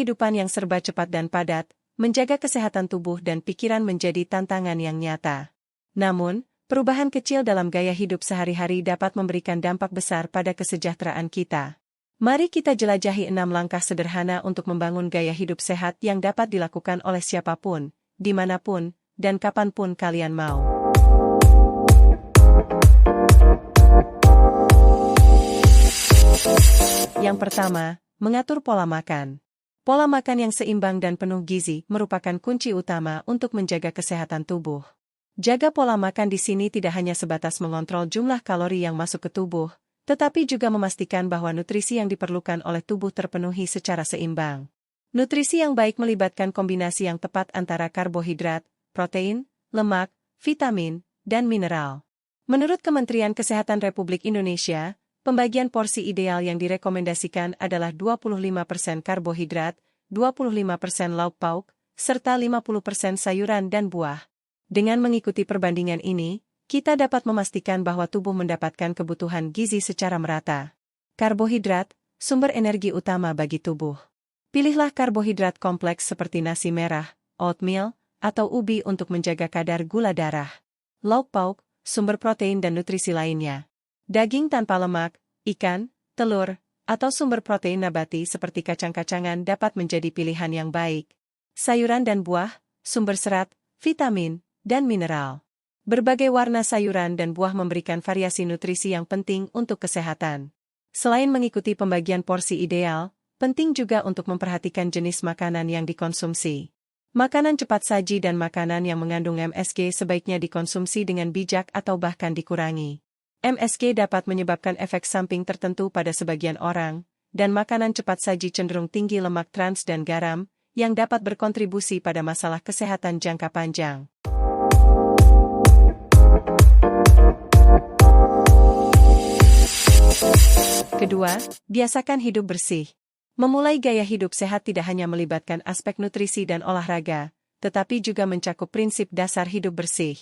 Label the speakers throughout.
Speaker 1: kehidupan yang serba cepat dan padat, menjaga kesehatan tubuh dan pikiran menjadi tantangan yang nyata. Namun, perubahan kecil dalam gaya hidup sehari-hari dapat memberikan dampak besar pada kesejahteraan kita. Mari kita jelajahi 6 langkah sederhana untuk membangun gaya hidup sehat yang dapat dilakukan oleh siapapun, dimanapun, dan kapanpun kalian mau. Yang pertama, mengatur pola makan. Pola makan yang seimbang dan penuh gizi merupakan kunci utama untuk menjaga kesehatan tubuh. Jaga pola makan di sini tidak hanya sebatas mengontrol jumlah kalori yang masuk ke tubuh, tetapi juga memastikan bahwa nutrisi yang diperlukan oleh tubuh terpenuhi secara seimbang. Nutrisi yang baik melibatkan kombinasi yang tepat antara karbohidrat, protein, lemak, vitamin, dan mineral. Menurut Kementerian Kesehatan Republik Indonesia, pembagian porsi ideal yang direkomendasikan adalah 25% karbohidrat, 25% lauk pauk, serta 50% sayuran dan buah. Dengan mengikuti perbandingan ini, kita dapat memastikan bahwa tubuh mendapatkan kebutuhan gizi secara merata. Karbohidrat, sumber energi utama bagi tubuh. Pilihlah karbohidrat kompleks seperti nasi merah, oatmeal, atau ubi untuk menjaga kadar gula darah. Lauk pauk, sumber protein dan nutrisi lainnya. Daging tanpa lemak, ikan, telur, atau sumber protein nabati seperti kacang-kacangan dapat menjadi pilihan yang baik. Sayuran dan buah, sumber serat, vitamin, dan mineral. Berbagai warna sayuran dan buah memberikan variasi nutrisi yang penting untuk kesehatan. Selain mengikuti pembagian porsi ideal, penting juga untuk memperhatikan jenis makanan yang dikonsumsi. Makanan cepat saji dan makanan yang mengandung MSG sebaiknya dikonsumsi dengan bijak atau bahkan dikurangi. MSG dapat menyebabkan efek samping tertentu pada sebagian orang, dan makanan cepat saji cenderung tinggi lemak trans dan garam, yang dapat berkontribusi pada masalah kesehatan jangka panjang. Kedua, biasakan hidup bersih. Memulai gaya hidup sehat tidak hanya melibatkan aspek nutrisi dan olahraga, tetapi juga mencakup prinsip dasar hidup bersih.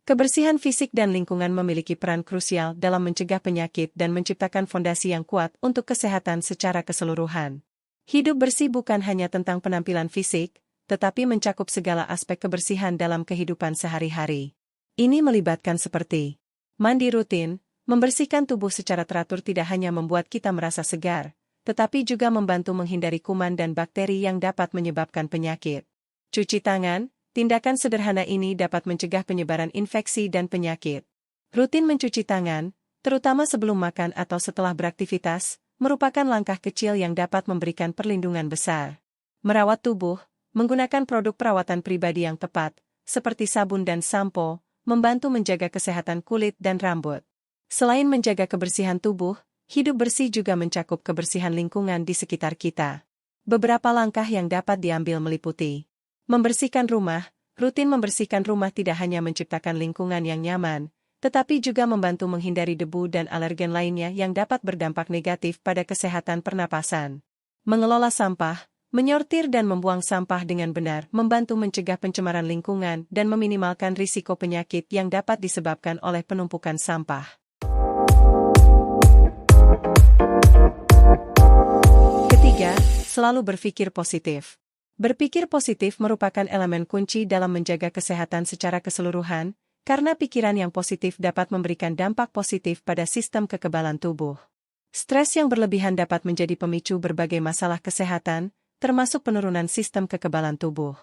Speaker 1: Kebersihan fisik dan lingkungan memiliki peran krusial dalam mencegah penyakit dan menciptakan fondasi yang kuat untuk kesehatan secara keseluruhan. Hidup bersih bukan hanya tentang penampilan fisik, tetapi mencakup segala aspek kebersihan dalam kehidupan sehari-hari. Ini melibatkan seperti mandi rutin. Membersihkan tubuh secara teratur tidak hanya membuat kita merasa segar, tetapi juga membantu menghindari kuman dan bakteri yang dapat menyebabkan penyakit. Cuci tangan, tindakan sederhana ini dapat mencegah penyebaran infeksi dan penyakit. Rutin mencuci tangan, terutama sebelum makan atau setelah beraktivitas, merupakan langkah kecil yang dapat memberikan perlindungan besar. Merawat tubuh, menggunakan produk perawatan pribadi yang tepat, seperti sabun dan sampo, membantu menjaga kesehatan kulit dan rambut. Selain menjaga kebersihan tubuh, hidup bersih juga mencakup kebersihan lingkungan di sekitar kita. Beberapa langkah yang dapat diambil meliputi membersihkan rumah. Rutin membersihkan rumah tidak hanya menciptakan lingkungan yang nyaman, tetapi juga membantu menghindari debu dan alergen lainnya yang dapat berdampak negatif pada kesehatan pernapasan. Mengelola sampah, menyortir dan membuang sampah dengan benar membantu mencegah pencemaran lingkungan dan meminimalkan risiko penyakit yang dapat disebabkan oleh penumpukan sampah. Ketiga, selalu berpikir positif. Berpikir positif merupakan elemen kunci dalam menjaga kesehatan secara keseluruhan, karena pikiran yang positif dapat memberikan dampak positif pada sistem kekebalan tubuh. Stres yang berlebihan dapat menjadi pemicu berbagai masalah kesehatan, termasuk penurunan sistem kekebalan tubuh.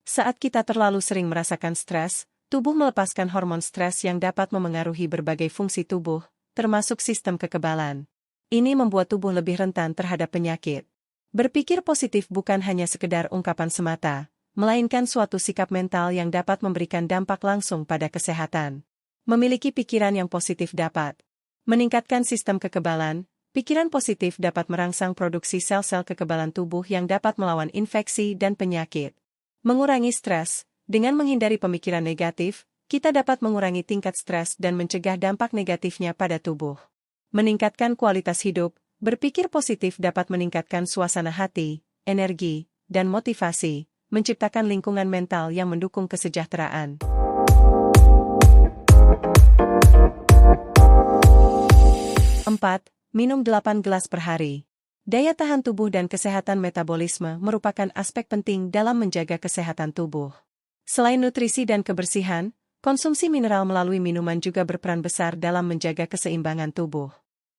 Speaker 1: Saat kita terlalu sering merasakan stres, tubuh melepaskan hormon stres yang dapat memengaruhi berbagai fungsi tubuh, termasuk sistem kekebalan. Ini membuat tubuh lebih rentan terhadap penyakit. Berpikir positif bukan hanya sekedar ungkapan semata, melainkan suatu sikap mental yang dapat memberikan dampak langsung pada kesehatan. Memiliki pikiran yang positif dapat meningkatkan sistem kekebalan. Pikiran positif dapat merangsang produksi sel-sel kekebalan tubuh yang dapat melawan infeksi dan penyakit. Mengurangi stres. Dengan menghindari pemikiran negatif, kita dapat mengurangi tingkat stres dan mencegah dampak negatifnya pada tubuh. Meningkatkan kualitas hidup. Berpikir positif dapat meningkatkan suasana hati, energi, dan motivasi, menciptakan lingkungan mental yang mendukung kesejahteraan. 4. Minum 8 gelas per hari. Daya tahan tubuh dan kesehatan metabolisme merupakan aspek penting dalam menjaga kesehatan tubuh. Selain nutrisi dan kebersihan, konsumsi mineral melalui minuman juga berperan besar dalam menjaga keseimbangan tubuh.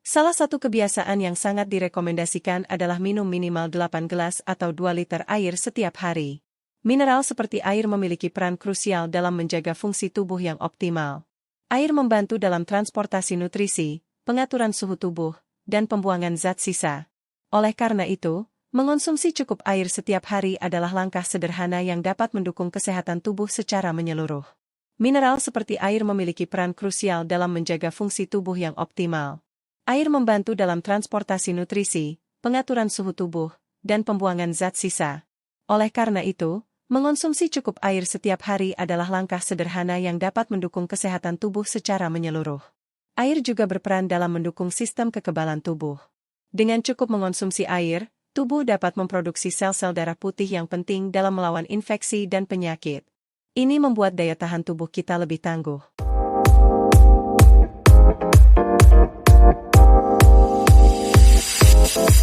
Speaker 1: Salah satu kebiasaan yang sangat direkomendasikan adalah minum minimal 8 gelas atau 2 liter air setiap hari. Mineral seperti air memiliki peran krusial dalam menjaga fungsi tubuh yang optimal. Air membantu dalam transportasi nutrisi, pengaturan suhu tubuh, dan pembuangan zat sisa. Oleh karena itu, mengonsumsi cukup air setiap hari adalah langkah sederhana yang dapat mendukung kesehatan tubuh secara menyeluruh. Mineral seperti air memiliki peran krusial dalam menjaga fungsi tubuh yang optimal. Air membantu dalam transportasi nutrisi, pengaturan suhu tubuh, dan pembuangan zat sisa. Oleh karena itu, mengonsumsi cukup air setiap hari adalah langkah sederhana yang dapat mendukung kesehatan tubuh secara menyeluruh. Air juga berperan dalam mendukung sistem kekebalan tubuh. Dengan cukup mengonsumsi air, tubuh dapat memproduksi sel-sel darah putih yang penting dalam melawan infeksi dan penyakit. Ini membuat daya tahan tubuh kita lebih tangguh.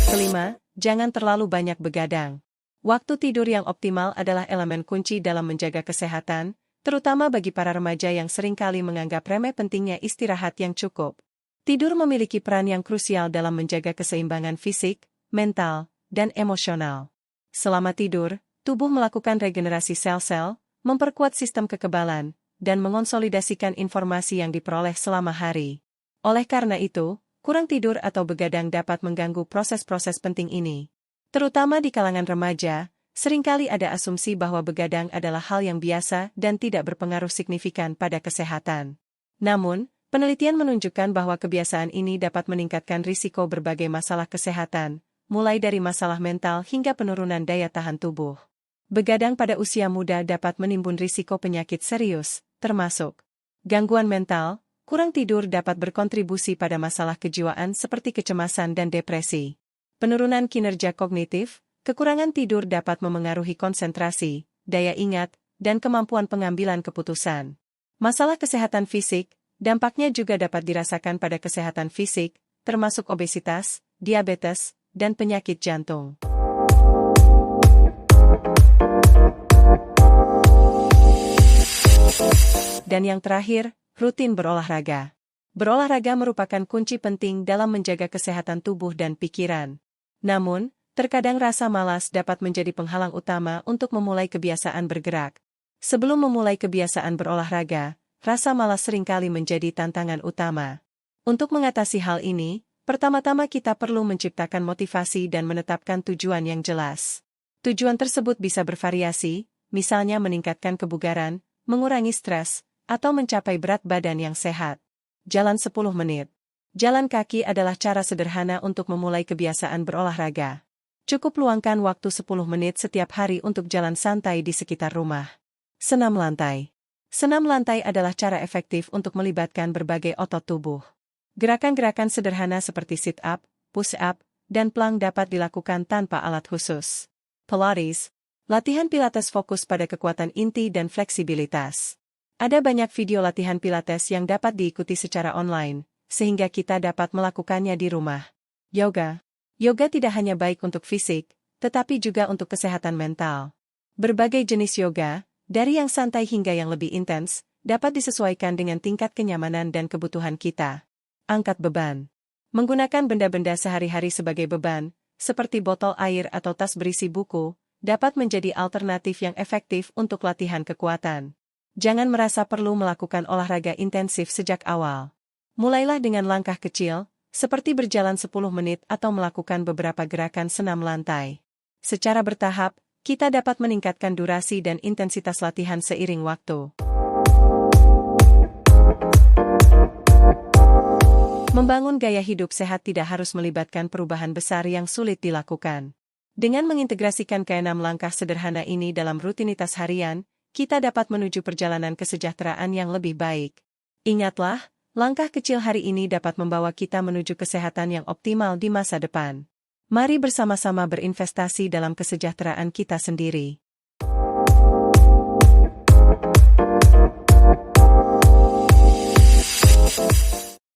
Speaker 1: Kelima, jangan terlalu banyak begadang. Waktu tidur yang optimal adalah elemen kunci dalam menjaga kesehatan, terutama bagi para remaja yang seringkali menganggap remeh pentingnya istirahat yang cukup. Tidur memiliki peran yang krusial dalam menjaga keseimbangan fisik, mental, dan emosional. Selama tidur, tubuh melakukan regenerasi sel-sel, memperkuat sistem kekebalan, dan mengonsolidasikan informasi yang diperoleh selama hari. Oleh karena itu, kurang tidur atau begadang dapat mengganggu proses-proses penting ini. Terutama di kalangan remaja, seringkali ada asumsi bahwa begadang adalah hal yang biasa dan tidak berpengaruh signifikan pada kesehatan. Namun, penelitian menunjukkan bahwa kebiasaan ini dapat meningkatkan risiko berbagai masalah kesehatan, mulai dari masalah mental hingga penurunan daya tahan tubuh. Begadang pada usia muda dapat menimbun risiko penyakit serius, termasuk gangguan mental. Kurang tidur dapat berkontribusi pada masalah kejiwaan seperti kecemasan dan depresi. Penurunan kinerja kognitif, kekurangan tidur dapat memengaruhi konsentrasi, daya ingat, dan kemampuan pengambilan keputusan. Masalah kesehatan fisik, dampaknya juga dapat dirasakan pada kesehatan fisik, termasuk obesitas, diabetes, dan penyakit jantung. Dan yang terakhir, rutin berolahraga. Berolahraga merupakan kunci penting dalam menjaga kesehatan tubuh dan pikiran. Namun, terkadang rasa malas dapat menjadi penghalang utama untuk memulai kebiasaan bergerak. Sebelum memulai kebiasaan berolahraga, rasa malas seringkali menjadi tantangan utama. Untuk mengatasi hal ini, pertama-tama kita perlu menciptakan motivasi dan menetapkan tujuan yang jelas. Tujuan tersebut bisa bervariasi, misalnya meningkatkan kebugaran, mengurangi stres, atau mencapai berat badan yang sehat. Jalan 10 menit. Jalan kaki adalah cara sederhana untuk memulai kebiasaan berolahraga. Cukup luangkan waktu 10 menit setiap hari untuk jalan santai di sekitar rumah. Senam lantai. Senam lantai adalah cara efektif untuk melibatkan berbagai otot tubuh. Gerakan-gerakan sederhana seperti sit-up, push-up, dan plank dapat dilakukan tanpa alat khusus. Pilates. Latihan Pilates fokus pada kekuatan inti dan fleksibilitas. Ada banyak video latihan Pilates yang dapat diikuti secara online, sehingga kita dapat melakukannya di rumah. Yoga. Yoga tidak hanya baik untuk fisik, tetapi juga untuk kesehatan mental. Berbagai jenis yoga, dari yang santai hingga yang lebih intens, dapat disesuaikan dengan tingkat kenyamanan dan kebutuhan kita. Angkat beban. Menggunakan benda-benda sehari-hari sebagai beban, seperti botol air atau tas berisi buku, dapat menjadi alternatif yang efektif untuk latihan kekuatan. Jangan merasa perlu melakukan olahraga intensif sejak awal. Mulailah dengan langkah kecil, seperti berjalan 10 menit atau melakukan beberapa gerakan senam lantai. Secara bertahap, kita dapat meningkatkan durasi dan intensitas latihan seiring waktu. Membangun gaya hidup sehat tidak harus melibatkan perubahan besar yang sulit dilakukan. Dengan mengintegrasikan ke-6 langkah sederhana ini dalam rutinitas harian, kita dapat menuju perjalanan kesejahteraan yang lebih baik. Ingatlah, langkah kecil hari ini dapat membawa kita menuju kesehatan yang optimal di masa depan. Mari bersama-sama berinvestasi dalam kesejahteraan kita sendiri.